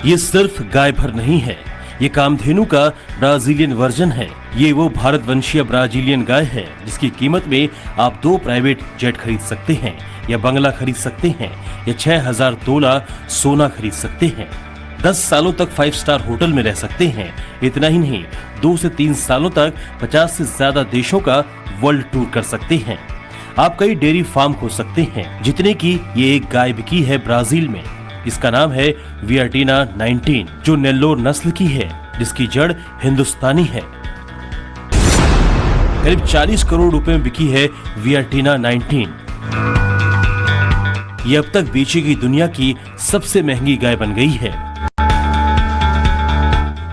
ये सिर्फ गाय भर नहीं है, ये कामधेनु का ब्राजीलियन वर्जन है। ये वो भारतवंशीय ब्राजीलियन गाय है जिसकी कीमत में आप 2 प्राइवेट जेट खरीद सकते हैं, या बंगला खरीद सकते हैं, या 6000 तोला सोना खरीद सकते हैं। 10 सालों तक 5 स्टार होटल में रह सकते हैं। इतना ही नहीं, 2 से 3 सालों तक 50 से ज्यादा देशों का वर्ल्ड टूर कर सकते हैं। आप कई डेयरी फार्म खोल सकते हैं, जितने की ये एक गाय बिकी है ब्राजील में। इसका नाम है वियाटीना 19, जो नेल्लोर नस्ल की है, जिसकी जड़ हिंदुस्तानी है। करीब 40 करोड़ रुपए में बिकी है वियाटीना 19। ये अब तक बेची गई दुनिया की सबसे महंगी गाय बन गई है।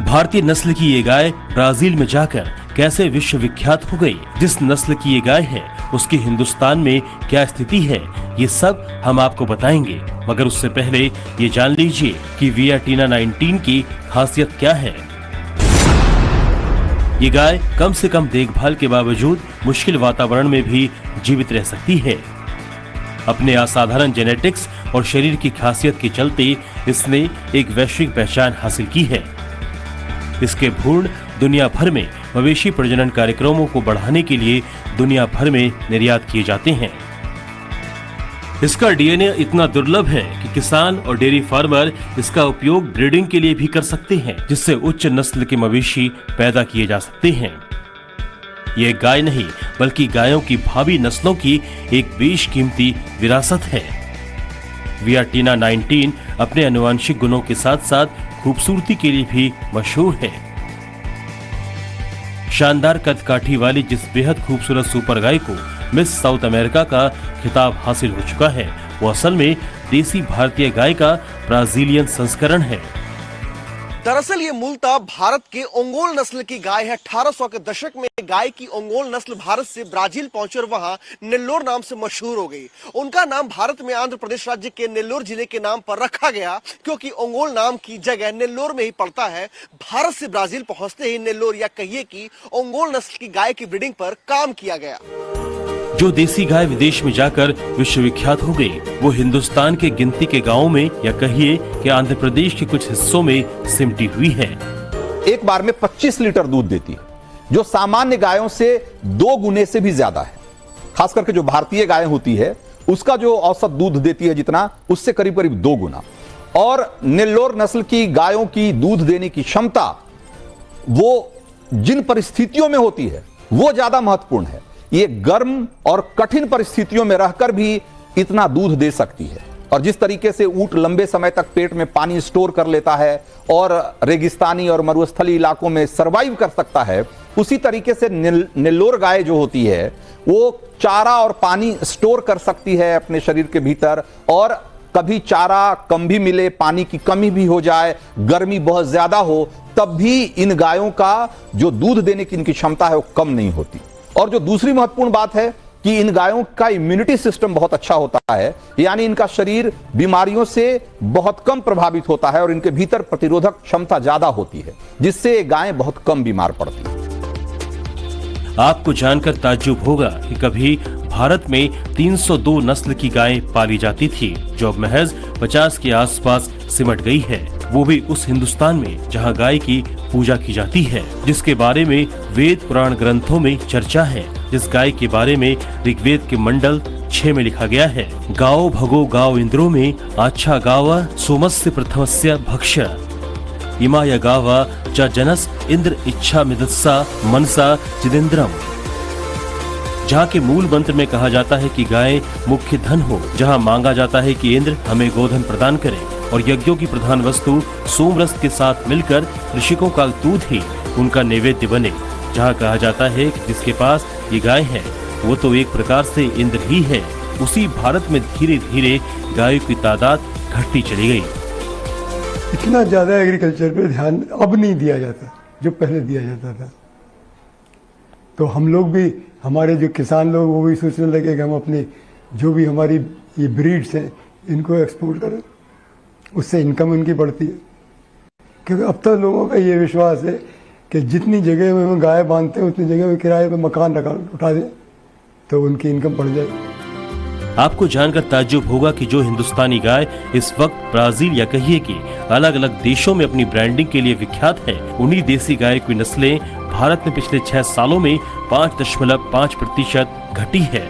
भारतीय नस्ल की ये गाय ब्राजील में जाकर कैसे विश्व विख्यात हो गई, जिस नस्ल की ये गाय है उसकी हिंदुस्तान में क्या स्थिति है, ये सब हम आपको बताएंगे। मगर उससे पहले ये जान लीजिए कि वियाटीना 19 की खासियत क्या है। ये गाय कम से कम देखभाल के बावजूद मुश्किल वातावरण में भी जीवित रह सकती है। अपने असाधारण जेनेटिक्स और शरीर की खासियत के चलते इसने एक वैश्विक पहचान हासिल की है। इसके भ्रूण दुनिया भर में मवेशी प्रजनन कार्यक्रमों को बढ़ाने के लिए दुनिया भर में निर्यात किए जाते हैं। इसका डीएनए इतना दुर्लभ है कि किसान और डेयरी फार्मर इसका उपयोग ब्रीडिंग के लिए भी कर सकते हैं, जिससे उच्च नस्ल के मवेशी पैदा किए जा सकते हैं। ये गाय नहीं बल्कि गायों की भावी नस्लों की एक बेशकीमती विरासत है। वियाटीना 19 अपने आनुवंशिक गुणों के साथ साथ खूबसूरती के लिए भी मशहूर है। शानदार कदकाठी वाली जिस बेहद खूबसूरत सुपर गाय को मिस साउथ अमेरिका का खिताब हासिल हो चुका है, वो असल में देसी भारतीय गाय का ब्राजीलियन संस्करण है। दरअसल ये मूलतः भारत के ओंगोल नस्ल की गाय है। 1800 के दशक में गाय की ओंगोल नस्ल भारत से ब्राजील पहुंची और वहां नेल्लोर नाम से मशहूर हो गई। उनका नाम भारत में आंध्र प्रदेश राज्य के नेल्लोर जिले के नाम पर रखा गया, क्योंकि ओंगोल नाम की जगह नेल्लोर में ही पड़ता है। भारत से ब्राजील पहुंचते ही नेल्लोर या कहिए कि ओंगोल नस्ल की गाय की ब्रीडिंग पर काम किया गया। जो देसी गाय विदेश में जाकर विश्वविख्यात हो गई, वो हिंदुस्तान के गिनती के गांवों में या कहिए कि आंध्र प्रदेश के कुछ हिस्सों में सिमटी हुई है। एक बार में 25 लीटर दूध देती है, जो सामान्य गायों से 2 गुने से भी ज्यादा है। खास करके जो भारतीय गाय होती है उसका जो औसत दूध देती है जितना, उससे करीब करीब 2 गुना। और नेल्लोर नस्ल की गायों की दूध देने की क्षमता वो जिन परिस्थितियों में होती है वो ज्यादा महत्वपूर्ण है। ये गर्म और कठिन परिस्थितियों में रहकर भी इतना दूध दे सकती है। और जिस तरीके से ऊंट लंबे समय तक पेट में पानी स्टोर कर लेता है और रेगिस्तानी और मरुस्थली इलाकों में सरवाइव कर सकता है, उसी तरीके से नेल्लोर गाय जो होती है वो चारा और पानी स्टोर कर सकती है अपने शरीर के भीतर। और कभी चारा कम भी मिले, पानी की कमी भी हो जाए, गर्मी बहुत ज्यादा हो, तब भी इन गायों का जो दूध देने की इनकी क्षमता है वो कम नहीं होती। और जो दूसरी महत्वपूर्ण बात है कि इन गायों का इम्यूनिटी सिस्टम बहुत अच्छा होता है, यानी इनका शरीर बीमारियों से बहुत कम प्रभावित होता है और इनके भीतर प्रतिरोधक क्षमता ज्यादा होती है, जिससे गायें बहुत कम बीमार पड़ती हैं। आपको जानकर ताज्जुब होगा कि कभी भारत में 302 नस्ल की गायें पाली जाती थी, जो अब महज 50 के आसपास सिमट गई है। वो भी उस हिंदुस्तान में जहां गाय की पूजा की जाती है, जिसके बारे में वेद पुराण ग्रंथों में चर्चा है। जिस गाय के बारे में ऋग्वेद के मंडल 6 में लिखा गया है, गाओ भगो गाओ इंद्रो में आच्छा गावा सोमस्य प्रथमस्य भक्ष्य इमाय गावा च जनस इंद्र इच्छा मिदस्सा मनसा चिदेंद्रम। जहाँ के मूल मंत्र में कहा जाता है कि गाय मुख्य धन हो, जहाँ मांगा जाता है कि इंद्र हमें गोधन प्रदान करे, और यज्ञों की प्रधान वस्तु सोमरस के साथ मिलकर ऋषिकों का दूध ही उनका नैवेद्य बने। जहाँ कहा जाता है कि जिसके पास ये गाय है वो तो एक प्रकार से इंद्र ही है। उसी भारत में धीरे धीरे गायों की तादाद घटती चली गई। इतना ज्यादा एग्रीकल्चर पे ध्यान अब नहीं दिया जाता जो पहले दिया जाता था। तो हम लोग भी, हमारे जो किसान लोग, वो भी सोचने लगे कि हम अपने जो भी हमारी ये ब्रीड्स हैं इनको एक्सपोर्ट करें, उससे इनकम उनकी बढ़ती है। क्योंकि अब तक लोगों का ये विश्वास है कि जितनी जगह में गाय बांधते हैं उतनी जगह में किराए पे मकान उठा दें तो उनकी इनकम बढ़ जाएगी। आपको जानकर ताज्जुब होगा कि जो हिंदुस्तानी गाय इस वक्त ब्राजील या कहिए कि अलग अलग देशों में अपनी ब्रांडिंग के लिए विख्यात है, उन्हीं देसी गाय की नस्लें भारत में पिछले 6 सालों में 5.5% घटी है।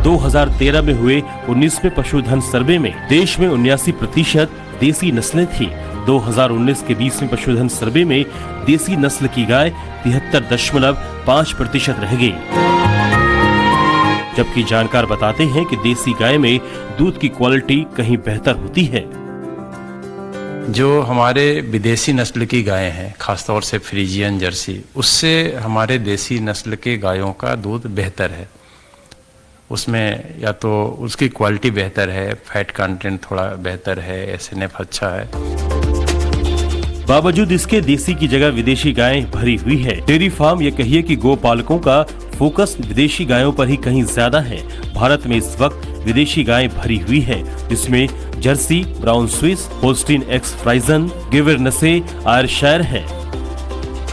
2013 में हुए 19वें पशुधन सर्वे में देश में 79% देसी नस्लें थी। 2019 के 20वें पशुधन सर्वे में देसी नस्ल की गाय 73.5% रह गई। जबकि जानकार बताते हैं कि देसी गाय में दूध की क्वालिटी कहीं बेहतर होती है। जो हमारे विदेशी नस्ल की गायें हैं, खासतौर से फ्रीजियन जर्सी, उससे हमारे देसी नस्ल के गायों का दूध बेहतर है। उसमें या तो उसकी क्वालिटी बेहतर है, फैट कंटेंट थोड़ा बेहतर है, एसएनएफ अच्छा है। बावजूद इसके देसी की जगह विदेशी गायें भरी हुई है। डेयरी फार्म या कहिए कि गोपालकों का फोकस विदेशी गायों पर ही कहीं ज्यादा है। भारत में इस वक्त विदेशी गायें भरी हुई है, जिसमें Jersey, Brown Swiss, Holstein X Friesian, Guernsey, Ayrshire है,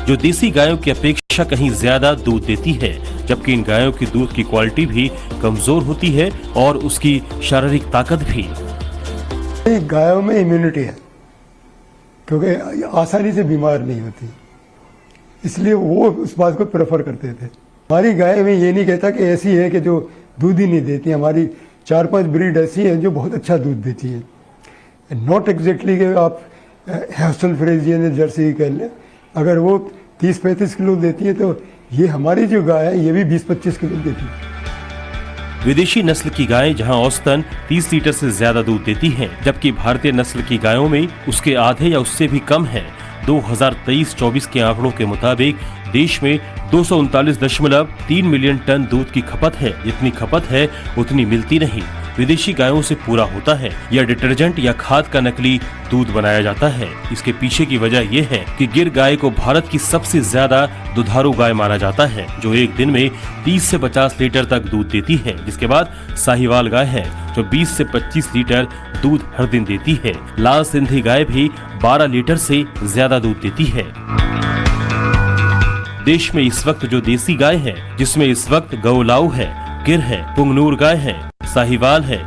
जो देसी गायों की अपेक्षा कहीं ज्यादा दूध देती है। जबकि इन गायों की दूध की क्वालिटी भी कमजोर होती है और उसकी शारीरिक ताकत भी। गायों में इम्यूनिटी है, क्योंकि आसानी से बीमार नहीं होती, इसलिए वो उस बात को प्रेफर करते थे। हमारी गाय में ये नहीं कहता कि ऐसी है कि जो दूध ही नहीं देती। हमारी 4-5 ब्रीड ऐसी हैं जो बहुत अच्छा दूध देती हैं। नॉट एग्जैक्टली कि आप हेस्टन फ्रीजियन जर्सी कह लें, अगर वो 30-35 किलो देती है तो ये हमारी जो गाय है ये भी 20-25 किलो देती है। विदेशी नस्ल की गायें जहां औसतन 30 लीटर से ज्यादा दूध देती हैं, जबकि भारतीय नस्ल की गायों में उसके आधे या उससे भी कम है। 2023-24 के आंकड़ों के मुताबिक देश में 239.3 मिलियन टन दूध की खपत है। जितनी खपत है उतनी मिलती नहीं। विदेशी गायों से पूरा होता है या डिटर्जेंट या खाद का नकली दूध बनाया जाता है। इसके पीछे की वजह यह है कि गिर गाय को भारत की सबसे ज्यादा दुधारू गाय माना जाता है, जो एक दिन में 30 से 50 लीटर तक दूध देती है। जिसके बाद साहिवाल गाय है, जो 20 से 25 लीटर दूध हर दिन देती है। लाल सिंधी गाय भी 12 लीटर से ज्यादा दूध देती है। देश में इस वक्त जो देसी गाय है, जिसमें इस वक्त गौलाऊ है, गिर है, पुंगनूर गाय है, साहिवाल है,